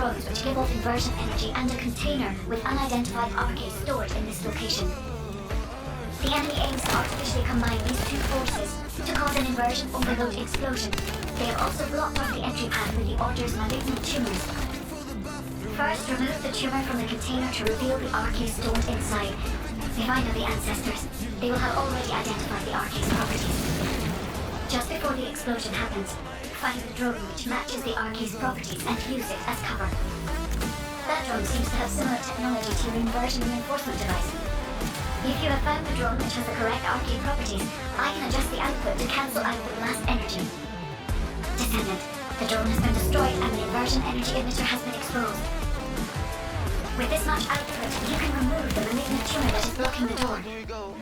drones which give off inversion energy and a container with unidentified RK stored in this location. The enemy aims to artificially combine these two forces to cause an inversion overload explosion. They have also blocked off the entry path with the Order's malignant tumors. First, remove the tumor from the container to reveal the RK stored inside. If I know the ancestors, they will have already identified the RK's properties. Just before the explosion happens, find the drone which matches the RK's properties and use it as cover. That drone seems to have similar technology to your inversion reinforcement device. If you have found the drone which has the correct RK properties, I can adjust the output to cancel out the blast energy. Descendant, the drone has been destroyed and the inversion energy emitter has been exposed. With this much output, you can remove the malignant tumor that is blocking the door. Here you go.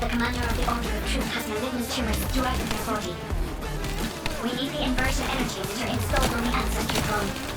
The commander of the Order of Truth has malignant tumors throughout their body. We need the inversion energy emitter installed on the ancestor drone.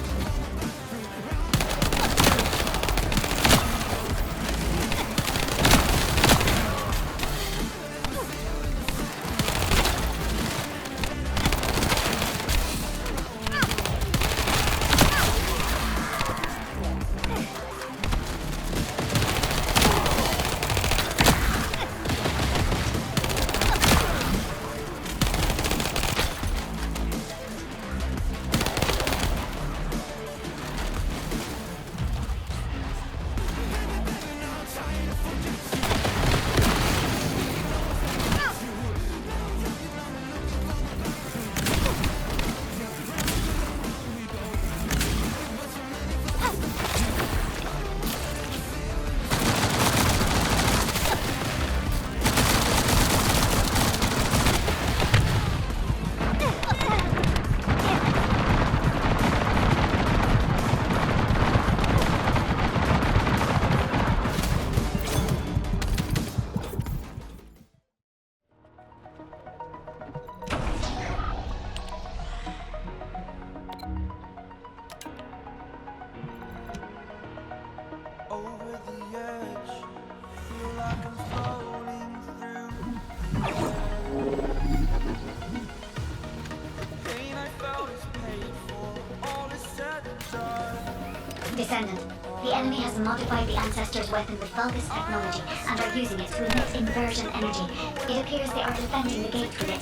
Descendant, the enemy has modified the Ancestor's weapon with Vulgus technology and are using it to emit inversion energy. It appears they are defending the gate with it.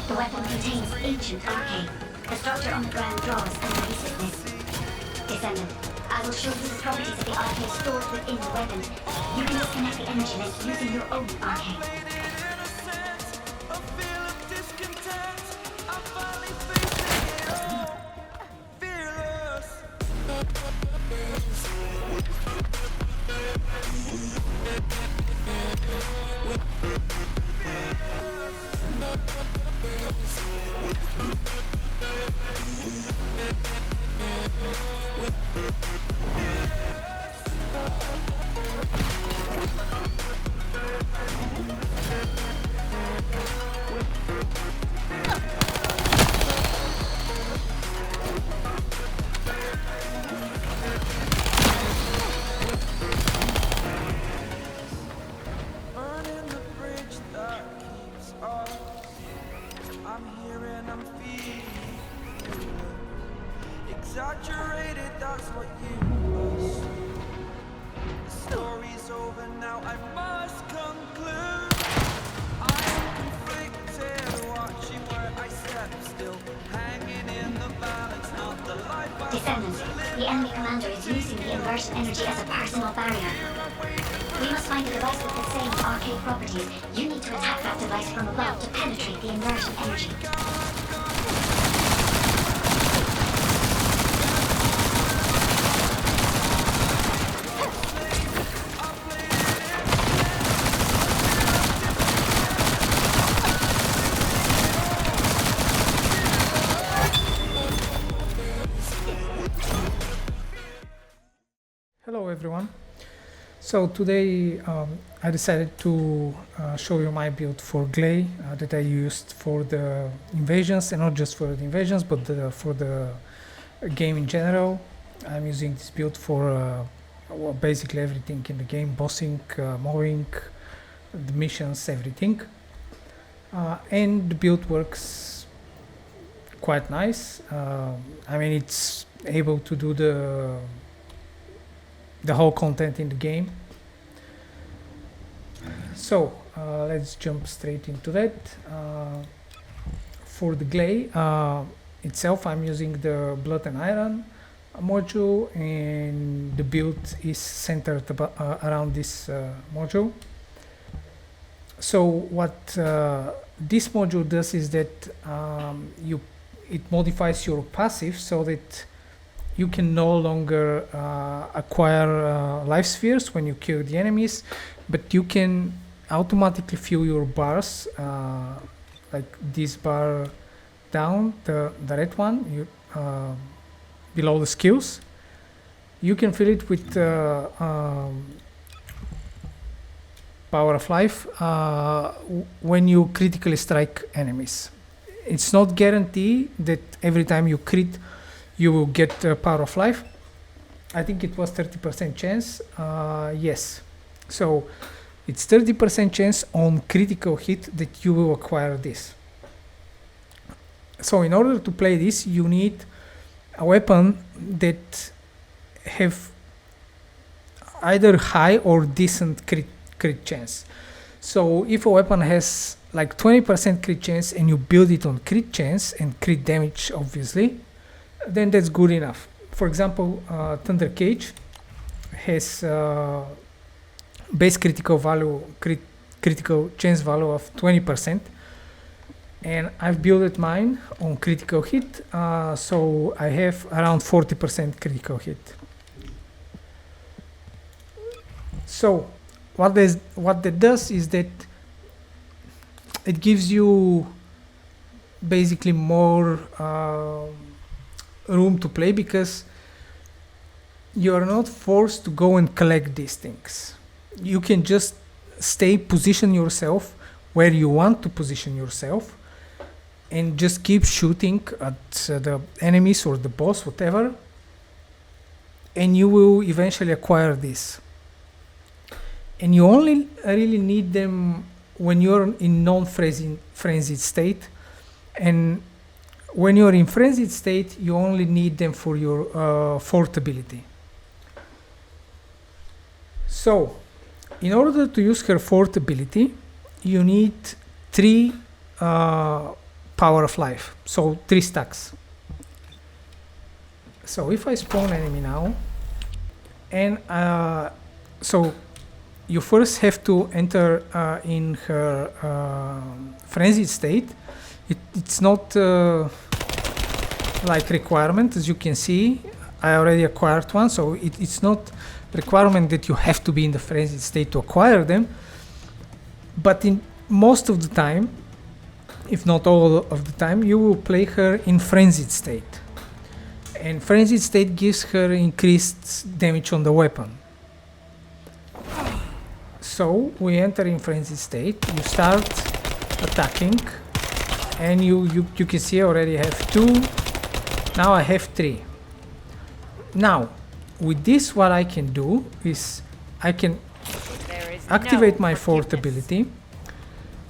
The weapon contains ancient arcane. The structure on the ground draws and releases this. Descendant, I will show you the properties of the arcane stored within the weapon. You can disconnect the energy link using your own arcane. exaggerated, that's what you must. The story's over now, I must conclude. I am conflicted, watching where I step still, hanging in the balance, not the life I Descendant, the enemy commander is using the inversion energy as a personal barrier. We must find a device with the same arcade properties. You need to attack that device from above to penetrate the inversion energy. Hello everyone. So today I decided to show you my build for Gley that I used for the invasions, and not just for the invasions but for the game in general. I'm using this build for well, basically everything in the game: bossing, mowing, the missions, everything. And the build works quite nice. I mean, it's able to do the whole content in the game. So let's jump straight into that. For the Gley itself, I'm using the Blood and Iron module, and the build is centered around this module. So what this module does is that it modifies your passive so that you can no longer acquire life spheres when you kill the enemies, but you can automatically fill your bars, like this bar down, the red one, below the skills. You can fill it with power of life when you critically strike enemies. It's not guaranteed that every time you crit you will get power of life. I think it was 30% chance. Yes, so it's 30% chance on critical hit that you will acquire this. So in order to play this, you need a weapon that have either high or decent crit chance. So if a weapon has like 20% crit chance and you build it on crit chance and crit damage, obviously, then that's good enough. For example, Thunder Cage has base critical value, critical chance value of 20%, and I've built mine on critical hit, so I have around 40% critical hit. So what that does is that it gives you basically more room to play, because you are not forced to go and collect these things. You can just position yourself where you want to position yourself and just keep shooting at the enemies or the boss, whatever, and you will eventually acquire this. And you only really need them when you're in non-frenzied state, and when you're in frenzied state, you only need them for your fort ability. So, in order to use her fort ability, you need 3 power of life, so 3 stacks. So if I spawn enemy now, and so you first have to enter in her frenzied state. It's not like requirement, as you can see. I already acquired one, so it's not requirement that you have to be in the frenzied state to acquire them. But in most of the time, if not all of the time, you will play her in frenzied state. And frenzied state gives her increased damage on the weapon. So we enter in frenzied state, you start attacking, and you can see I already have 2, now I have 3. Now with this, what I can do is I can activate my fort ability,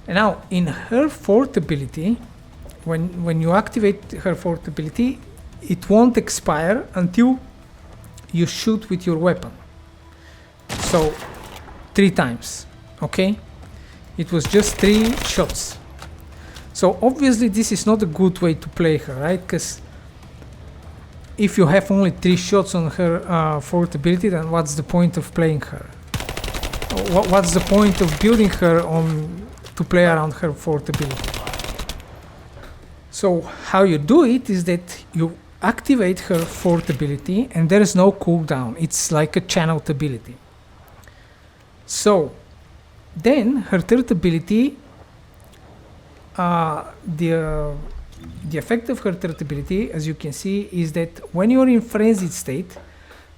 and now in her fort ability, when you activate her fort ability, it won't expire until you shoot with your weapon. So 3 times, okay? It was just 3 shots. So obviously this is not a good way to play her, right? Because if you have only 3 shots on her fort ability, then what's the point of playing her? What's the point of building her on to play around her fort ability? So how you do it is that you activate her fort ability and there is no cooldown. It's like a channeled ability. So then her third ability, the effect of her third ability, as you can see, is that when you're in frenzied state,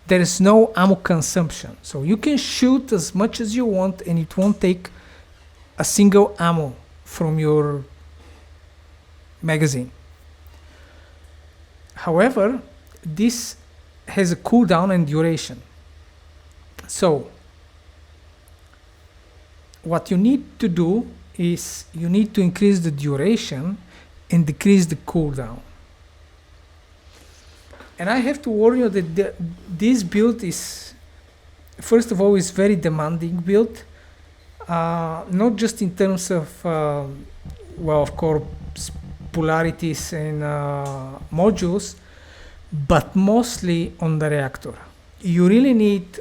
there is no ammo consumption. So you can shoot as much as you want and it won't take a single ammo from your magazine. However, this has a cooldown and duration. So what you need to do is you need to increase the duration and decrease the cooldown. And I have to warn you that this build is, first of all, is very demanding build. Not just in terms of, well, of course, polarities and modules, but mostly on the reactor. You really need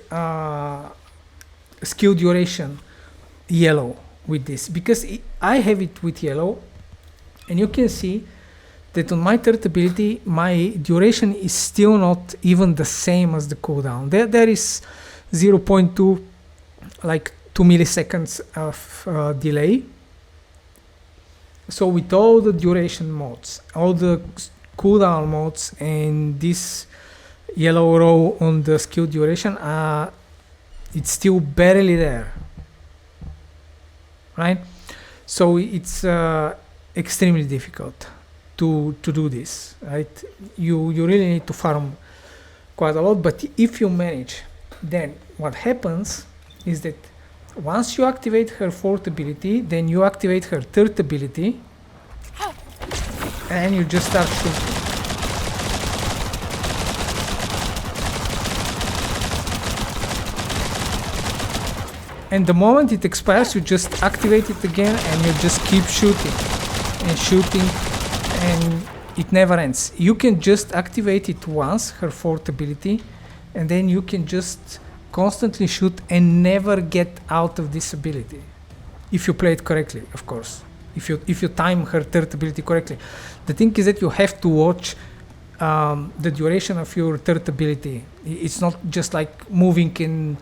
skill duration yellow with this, because I have it with yellow, and you can see that on my third ability, my duration is still not even the same as the cooldown. There is 0.2, like 2 milliseconds of delay. So with all the duration modes, all the cooldown modes, and this yellow row on the skill duration, it's still barely there, right? So it's extremely difficult to do this, right? You really need to farm quite a lot, but if you manage, then what happens is that once you activate her fourth ability, then you activate her third ability, and you just start shooting. And the moment it expires, you just activate it again and you just keep shooting and shooting, and it never ends. You can just activate it once, her fourth ability, and then you can just constantly shoot and never get out of this ability. If you play it correctly, of course. If you time her third ability correctly. The thing is that you have to watch the duration of your third ability. It's not just like moving in,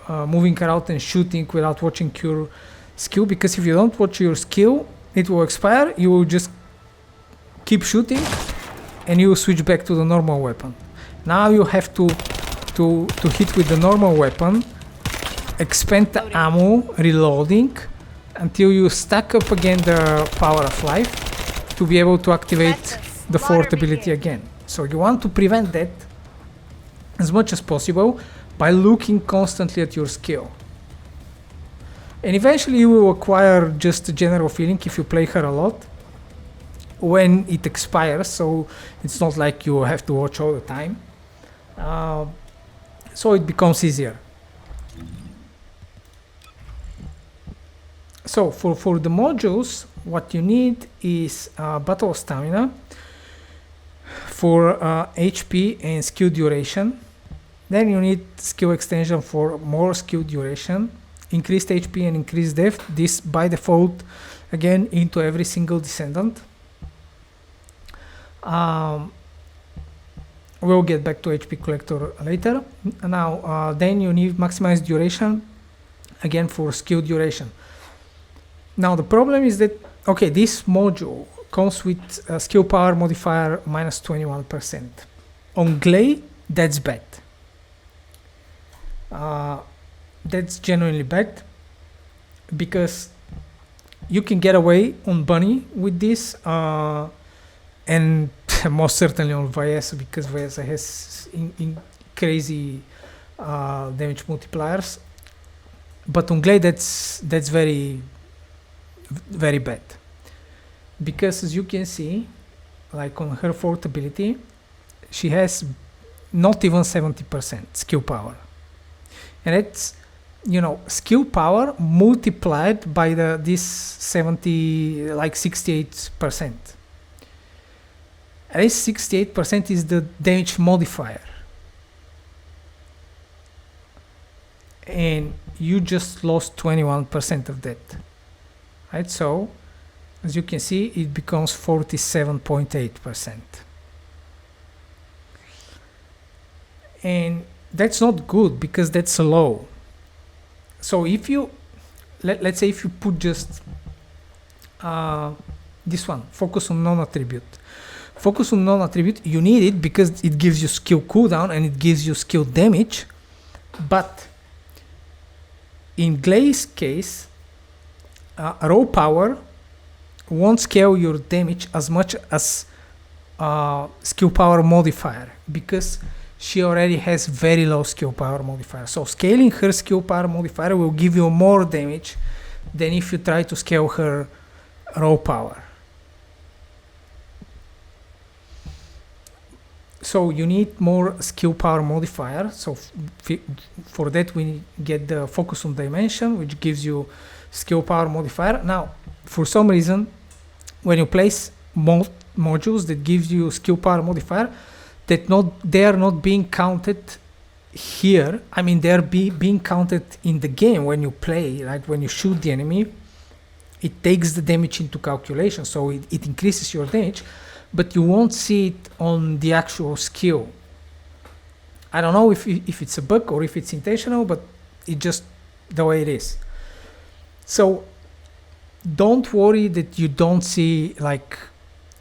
moving her out and shooting without watching your skill, because if you don't watch your skill, it will expire, you will just keep shooting and you will switch back to the normal weapon. Now you have to hit with the normal weapon, expend the ammo, reloading, until you stack up again the power of life to be able to activate the fourth ability again. So you want to prevent that as much as possible by looking constantly at your skill. And eventually you will acquire just a general feeling if you play her a lot when it expires, so it's not like you have to watch all the time. So it becomes easier. So for the modules, what you need is battle stamina for HP and skill duration. Then you need skill extension for more skill duration, increased HP and increased depth. This by default, again, into every single Descendant. We'll get back to HP collector later. Now, then you need maximized duration, again for skill duration. Now the problem is that, okay, this module comes with a skill power modifier minus 21%. On Gley, that's bad. That's genuinely bad, because you can get away on Bunny with this, and most certainly on Vaesa, because Vaesa has crazy damage multipliers. But on Gley, that's very, very bad, because as you can see, like on her fourth ability, she has not even 70% skill power, and it's, you know, skill power multiplied by this 70, like 68%. At least 68% is the damage modifier, and you just lost 21% of that, right? So as you can see, it becomes 47.8%, and that's not good because that's low. So if you let's say if you put just this one, focus on non-attribute. Focus on non-attribute, you need it because it gives you skill cooldown and it gives you skill damage, but in Gley's case, raw power won't scale your damage as much as skill power modifier, because she already has very low skill power modifier. So scaling her skill power modifier will give you more damage than if you try to scale her raw power. So you need more skill power modifier. So for that we get the focus on dimension, which gives you skill power modifier. Now, for some reason, when you place modules that gives you skill power modifier, they are not being counted here. I mean, they are being counted in the game when you play. Like when you shoot the enemy, it takes the damage into calculation, so it increases your damage, but you won't see it on the actual skill. I don't know if it's a bug or if it's intentional, but it's just the way it is. So don't worry that you don't see, like,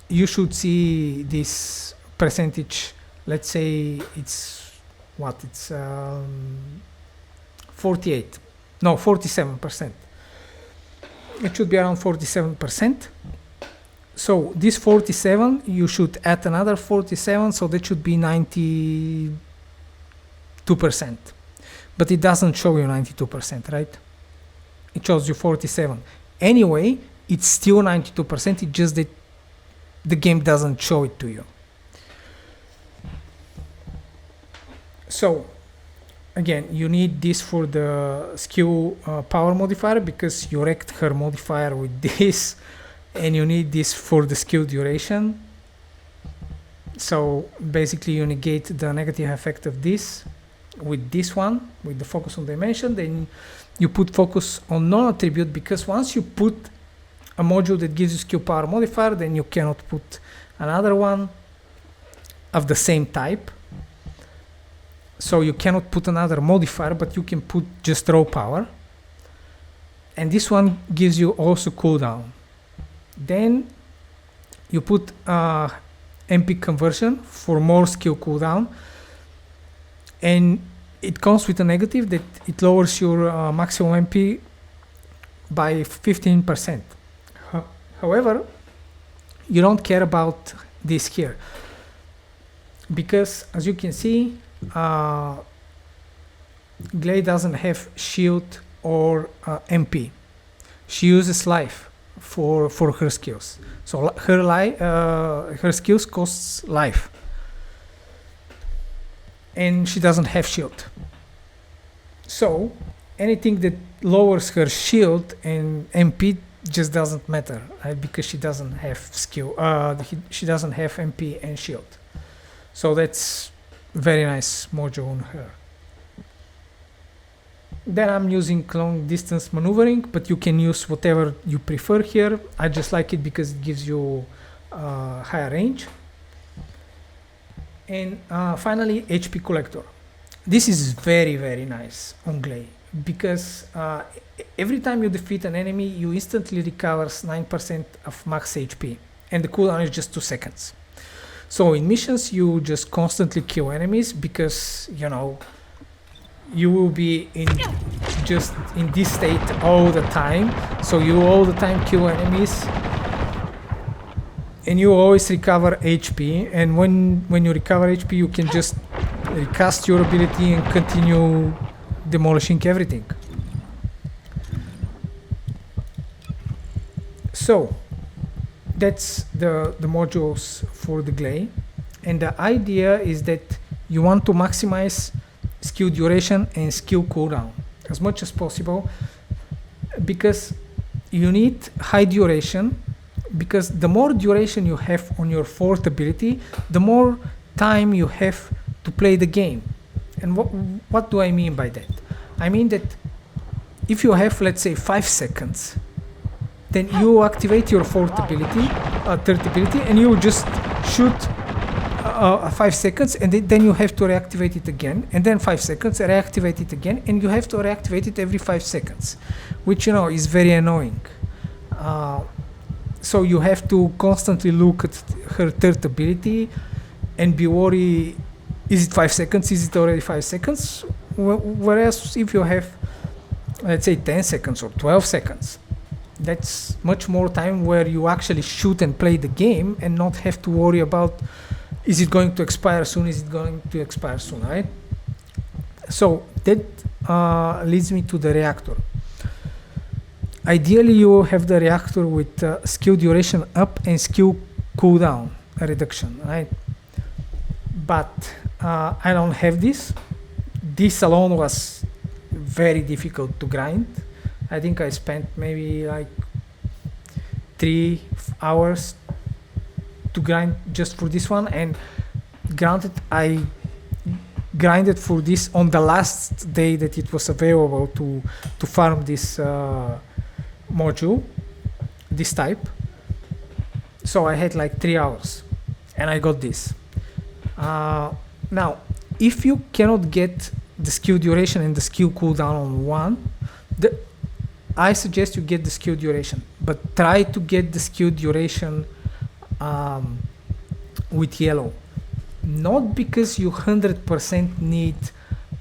you should see this percentage. Let's say it's 47%. It should be around 47%. So this 47, you should add another 47, so that should be 92%. But it doesn't show you 92%, right? It shows you 47. Anyway, it's still 92%, it's just that the game doesn't show it to you. So again, you need this for the skill power modifier, because you Rekt her modifier with this, and you need this for the skill duration. So basically you negate the negative effect of this with this one, with the focus on dimension. Then you put focus on non-attribute, because once you put a module that gives you skill power modifier, then you cannot put another one of the same type. So you cannot put another modifier, but you can put just raw power. And this one gives you also cooldown. Then you put MP conversion for more skill cooldown, and it comes with a negative that it lowers your maximum MP by 15%. However, you don't care about this here, because as you can see, Gley doesn't have shield or MP. She uses life for her skills. So her skills costs life, and she doesn't have shield. So anything that lowers her shield and MP just doesn't matter, right? Because she doesn't have skill. She doesn't have MP and shield. So that's very nice module on her. Then I'm using long distance maneuvering, but you can use whatever you prefer here. I just like it because it gives you higher range. And finally, HP collector. This is very, very nice on Gley, because every time you defeat an enemy, you instantly recovers 9% of max HP, and the cooldown is just 2 seconds. So in missions, you just constantly kill enemies, because, you know, you will be in this state all the time. So you all the time kill enemies, and you always recover HP. And when you recover HP, you can just recast your ability and continue demolishing everything. So that's the modules for the Gley. And the idea is that you want to maximize skill duration and skill cooldown as much as possible, because you need high duration, because the more duration you have on your fourth ability, the more time you have to play the game. And what do I mean by that? I mean that if you have, let's say, 5 seconds, then you activate your fourth ability, third ability, and you just shoot 5 seconds, and then you have to reactivate it again, and then 5 seconds, reactivate it again, and you have to reactivate it every 5 seconds, which is very annoying. So you have to constantly look at her third ability and be worried, is it 5 seconds, is it already 5 seconds? Whereas if you have, let's say, 10 seconds or 12 seconds, that's much more time where you actually shoot and play the game and not have to worry about, is it going to expire soon, is it going to expire soon, right? So that leads me to the reactor. Ideally, you have the reactor with skill duration up and skill cooldown reduction, right? But I don't have this. This alone was very difficult to grind. I think I spent maybe like 3 hours to grind just for this one, and granted, I grinded for this on the last day that it was available to farm this module, this type. So I had like 3 hours and I got this. Now, if you cannot get the skill duration and the skill cooldown on one, I suggest you get the skill duration, but try to get the skill duration with yellow. Not because you 100% need,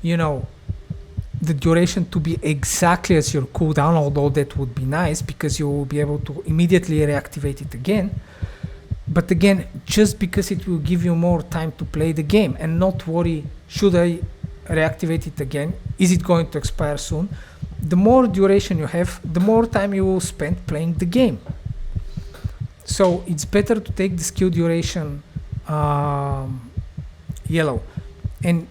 the duration to be exactly as your cooldown, although that would be nice because you will be able to immediately reactivate it again. But again, just because it will give you more time to play the game and not worry, should I reactivate it again? Is it going to expire soon? The more duration you have, the more time you will spend playing the game. So it's better to take the skill duration yellow. And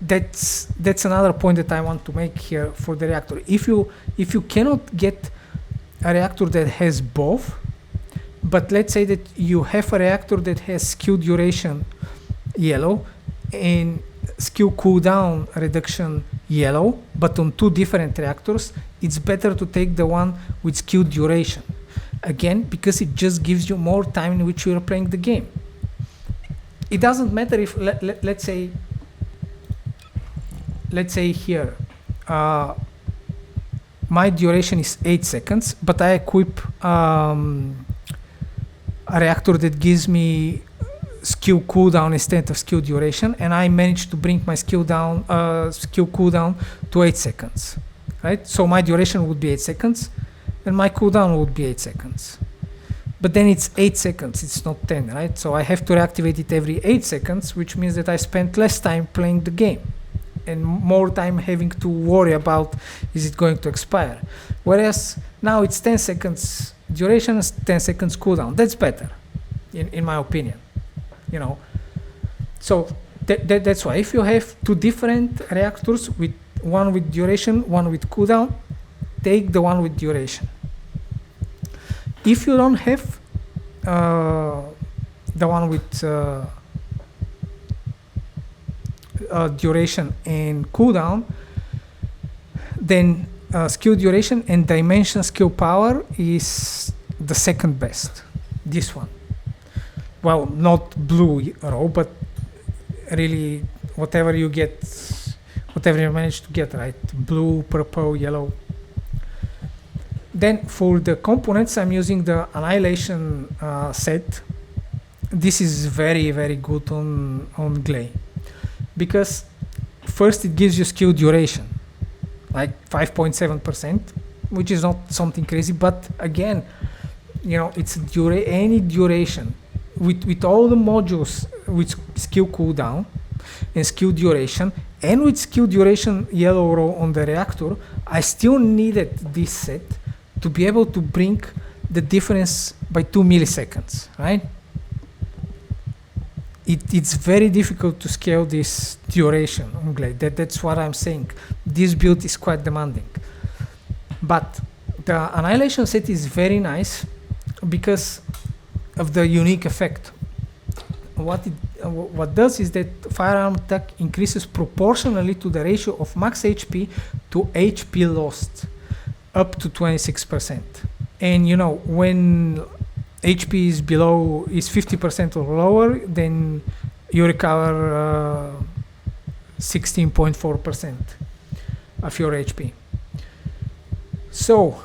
that's another point that I want to make here for the reactor. If you cannot get a reactor that has both, but let's say that you have a reactor that has skill duration yellow and skill cooldown reduction yellow, but on 2 different reactors, it's better to take the one with skill duration. Again, because it just gives you more time in which you are playing the game. It doesn't matter if, let's say here, my duration is 8 seconds, but I equip a reactor that gives me skill cooldown instead of skill duration, and I managed to bring my skill cooldown to 8 seconds, right? So my duration would be 8 seconds, and my cooldown would be 8 seconds. But then it's 8 seconds, it's not 10, right? So I have to reactivate it every 8 seconds, which means that I spent less time playing the game and more time having to worry about, is it going to expire? Whereas now it's 10 seconds duration, 10 seconds cooldown. That's better, in my opinion. So that's why if you have 2 different reactors, with one with duration, one with cooldown, take the one with duration. If you don't have the one with duration and cooldown, then skill duration and dimension skill power is the second best. This one. Well, not blue row, but really whatever you get, whatever you manage to get, right? Blue, purple, yellow. Then for the components, I'm using the Annihilation set. This is very, very good on Gley, because first it gives you skill duration, like 5.7%, which is not something crazy, but again, it's any duration. With all the modules with skill cooldown and skill duration, and with skill duration yellow row on the reactor, I still needed this set to be able to bring the difference by 2 milliseconds, right? it's very difficult to scale this duration on Gley. That's what I'm saying. This build is quite demanding. But the Annihilation set is very nice because of the unique effect. What does is that firearm attack increases proportionally to the ratio of max HP to HP lost, up to 26%. And you know, when HP is 50% or lower, then you recover 16.4% of your HP. So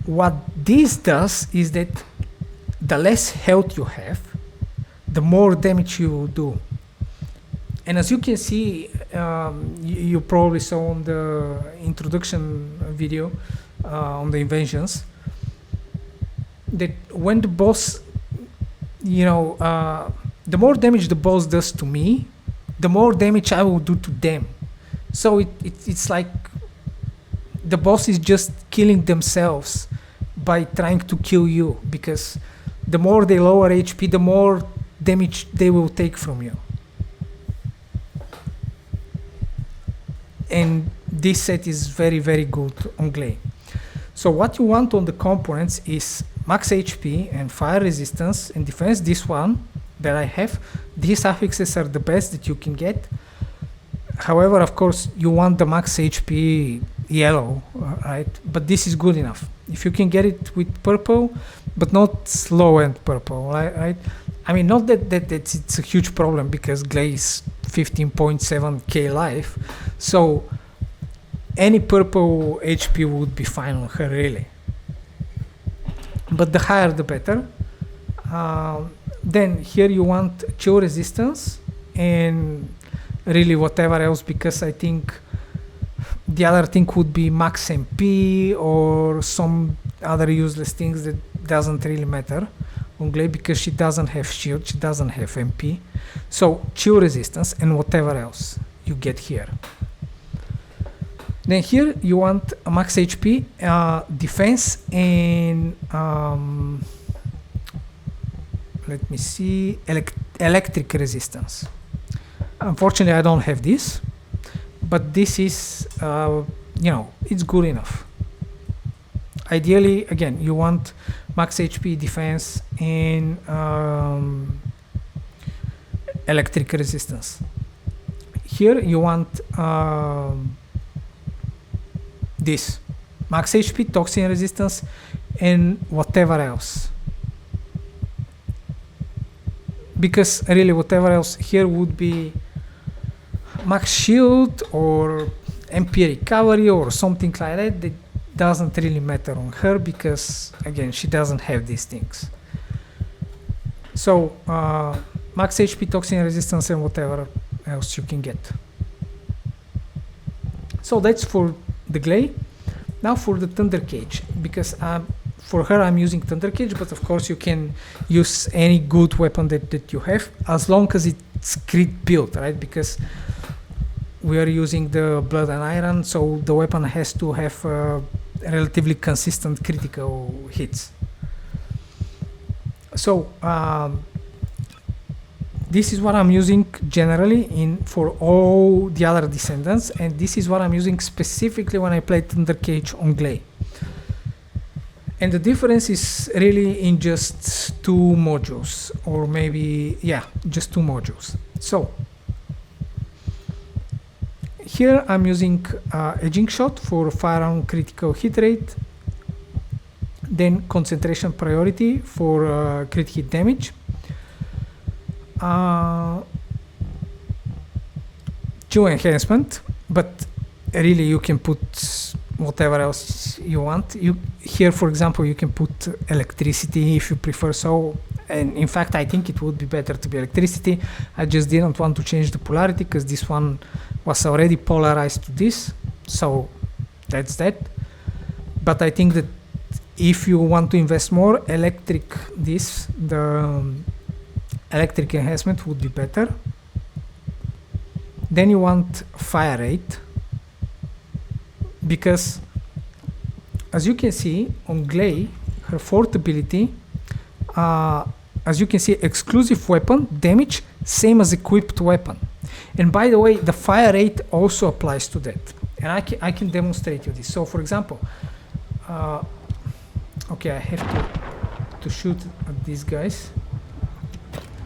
what this does is that the less health you have, the more damage you do. And as you can see, you probably saw on the introduction video on the inventions, that when the boss, you know, the more damage the boss does to me, the more damage I will do to them. So it's like the boss is just killing themselves by trying to kill you, because the more they lower HP, the more damage they will take from you. And this set is very, very good on Gley. So what you want on the components is max HP and fire resistance and defense. This one that I have, these affixes are the best that you can get. However, of course, you want the max HP yellow, right? But this is good enough. If you can get it with purple, but not low-end purple, right? I mean, not that it's a huge problem, because Gley is 15.7k life, so any purple HP would be fine on her, really. But the higher the better. Then here you want chill resistance and really whatever else, because I think the other thing would be max MP or some other useless things that doesn't really matter on Gley, because she doesn't have shield, she doesn't have MP. So chill resistance and whatever else you get here. Then here you want a max HP, defense, and let me see, electric resistance. Unfortunately, I don't have this, but this is, you know, it's good enough. Ideally, again, you want max HP, defense, and electric resistance. Here you want this max HP, toxin resistance, and whatever else, because really whatever else here would be max shield or MP recovery or something like that. That doesn't really matter on her, because again, she doesn't have these things. So max HP, toxin resistance, and whatever else you can get. So that's for the Gley. Now for the Thunder Cage, because for her I'm using Thunder Cage, but of course you can use any good weapon that you have, as long as it's crit built, right? Because we are using the Blood and Iron, so the weapon has to have relatively consistent critical hits. So this is what I'm using generally for all the other Descendants, and this is what I'm using specifically when I play Thunder Cage on Gley. And the difference is really in just two modules, or maybe, yeah, just two modules. So here I'm using Edging Shot for firearm critical hit rate, then Concentration Priority for crit hit damage, Chill Enhancement, but really you can put whatever else you want. Here, for example, you can put electricity if you prefer so, and in fact I think it would be better to be electricity. I just didn't want to change the polarity because this one was already polarized to this, so that's that. But I think that if you want to invest more, the electric enhancement would be better. Then you want fire rate, because as you can see on Gley, her fourth ability as you can see, exclusive weapon damage, same as equipped weapon. And by the way, the fire rate also applies to that. And I can demonstrate you this. So for example, okay, I have to shoot at these guys.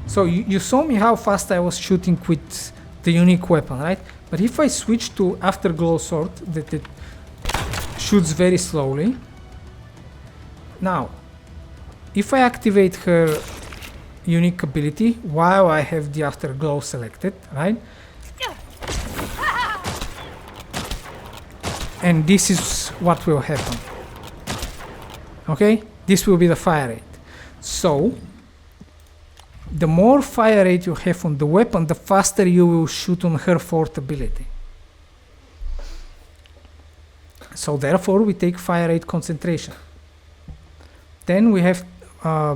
So you saw me how fast I was shooting with the unique weapon, right? But if I switch to Afterglow Sword, that it shoots very slowly. Now, if I activate her unique ability while I have the Afterglow selected, right? And this is what will happen. Okay? This will be the fire rate. So, the more fire rate you have on the weapon, the faster you will shoot on her fourth ability. So therefore we take fire rate concentration. Then we have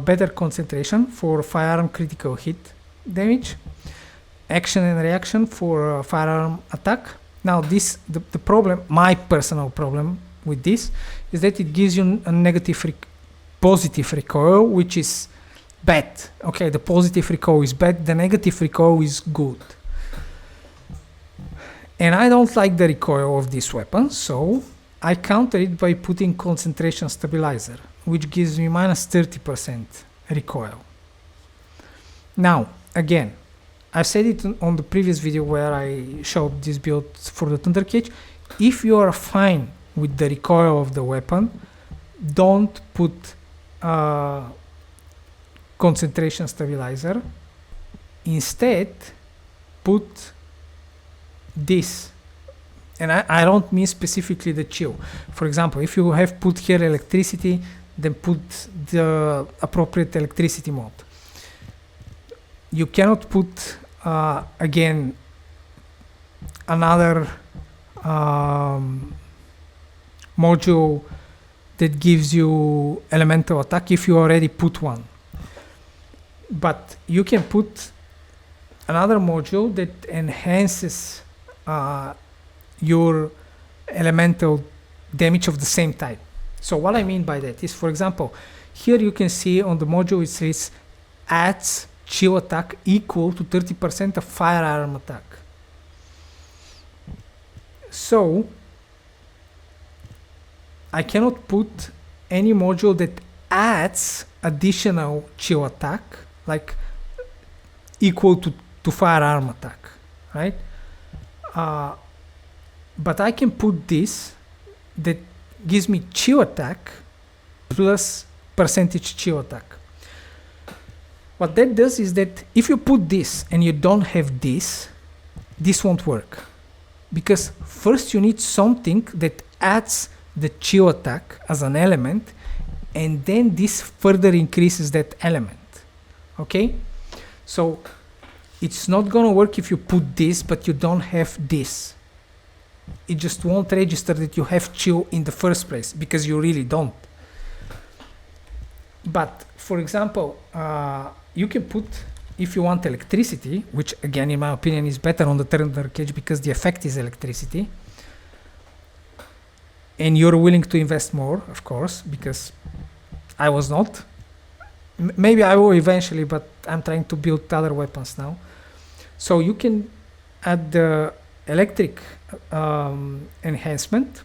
better concentration for firearm critical hit damage, action and reaction for firearm attack. Now this, the problem, my personal problem with this, is that it gives you a negative positive recoil, which is bad. Okay, the positive recoil is bad, the negative recoil is good. And I don't like the recoil of this weapon, so I counter it by putting concentration stabilizer, which gives me minus 30% recoil. Now, again, I said it on the previous video where I showed this build for the Thunder Cage. If you are fine with the recoil of the weapon, don't put concentration stabilizer. Instead, put this. And I don't mean specifically the chill. For example, if you have put here electricity, then put the appropriate electricity mode. You cannot put, again, another module that gives you elemental attack if you already put one. But you can put another module that enhances your elemental damage of the same type. So what I mean by that is, for example, here you can see on the module it says adds chill attack equal to 30% of firearm attack. So I cannot put any module that adds additional chill attack, like equal to firearm attack, right? But I can put this that gives me chill attack plus percentage chill attack. What that does is that if you put this and you don't have this, this won't work. Because first you need something that adds the chill attack as an element, and then this further increases that element. Okay? So it's not gonna work if you put this but you don't have this. It just won't register that you have chill in the first place, because you really don't. But for example, you can put, if you want electricity, which again in my opinion is better on the Thunder Cage because the effect is electricity, and you're willing to invest more, of course, because I was not. Maybe I will eventually, but I'm trying to build other weapons now. So you can add the electric enhancement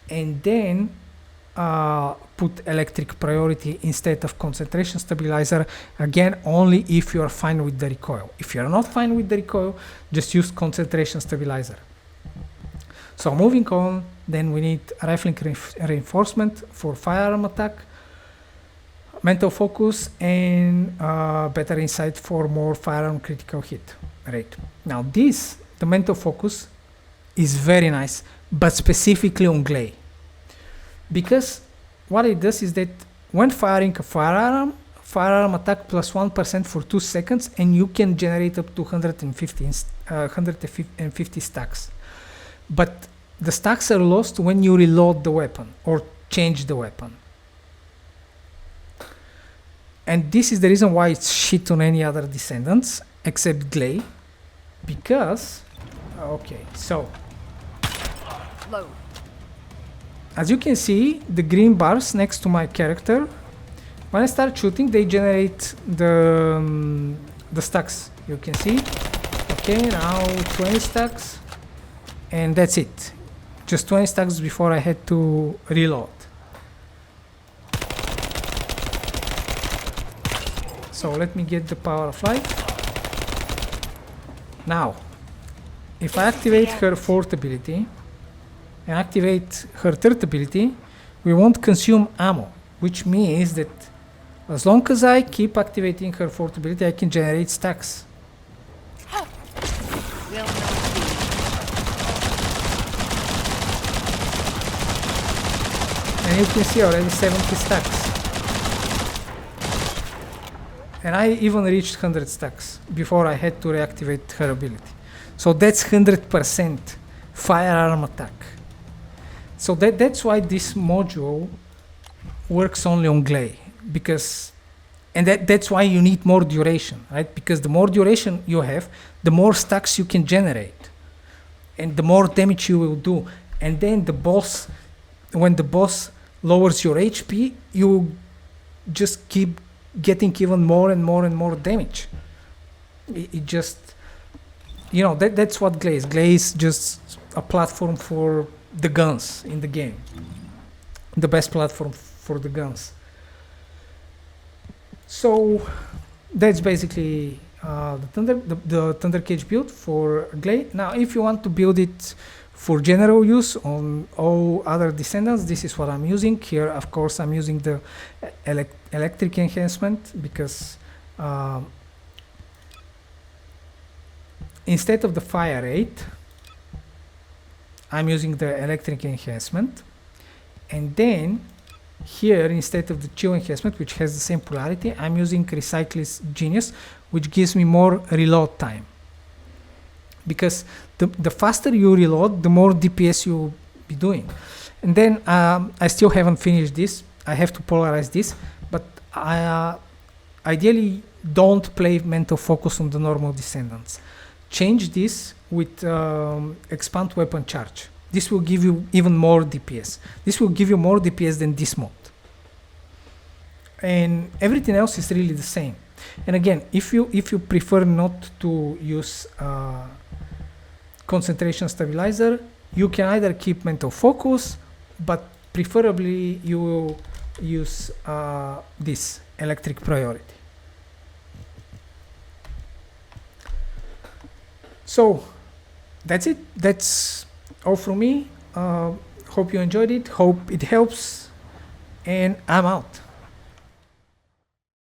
and then put electric priority instead of concentration stabilizer, again only if you are fine with the recoil. If you are not fine with the recoil, just use concentration stabilizer. So moving on, then we need rifling reinforcement for firearm attack, mental focus, and better insight for more firearm critical hit rate. Now this, the mental focus, is very nice, but specifically on Gley. Because what it does is that when firing a firearm attack plus 1% for 2 seconds, and you can generate up to 150 stacks. But the stacks are lost when you reload the weapon or change the weapon. And this is the reason why it's shit on any other Descendants except Gley. Because, okay, so as you can see, the green bars next to my character when I start shooting, they generate the stacks. You can see. Okay, now 20 stacks, and that's it. Just 20 stacks before I had to reload. So let me get the power of light. Now, if I activate her fourth ability and activate her third ability, we won't consume ammo, which means that as long as I keep activating her fourth ability, I can generate stacks. Will not be. And you can see already 70 stacks. And I even reached 100 stacks before I had to reactivate her ability. So that's 100% firearm attack. So that's why this module works only on Gley, because, and that's why you need more duration, right? Because the more duration you have, the more stacks you can generate, and the more damage you will do. And then the boss, when the boss lowers your HP, you just keep getting even more and more and more damage. It just, you know, that's what Gley is. Gley is just a platform for the guns in the game. The best platform for the guns. So that's basically the Thunder Cage build for Gley. Now, if you want to build it for general use on all other Descendants, this is what I'm using. Here, of course, I'm using the electric enhancement because instead of the fire rate, I'm using the electric enhancement. And then here, instead of the chill enhancement, which has the same polarity, I'm using Recyclist Genius, which gives me more reload time. Because the faster you reload, the more DPS you'll be doing. And then I still haven't finished this. I have to polarize this, but I ideally don't play mental focus on the normal Descendants. Change this with expand weapon charge. This will give you even more DPS. This will give you more DPS than this mode. And everything else is really the same. And again, if you prefer not to use concentration stabilizer, you can either keep mental focus, but preferably you will use this electric priority. So that's it. That's all from me. Hope you enjoyed it. Hope it helps. And I'm out.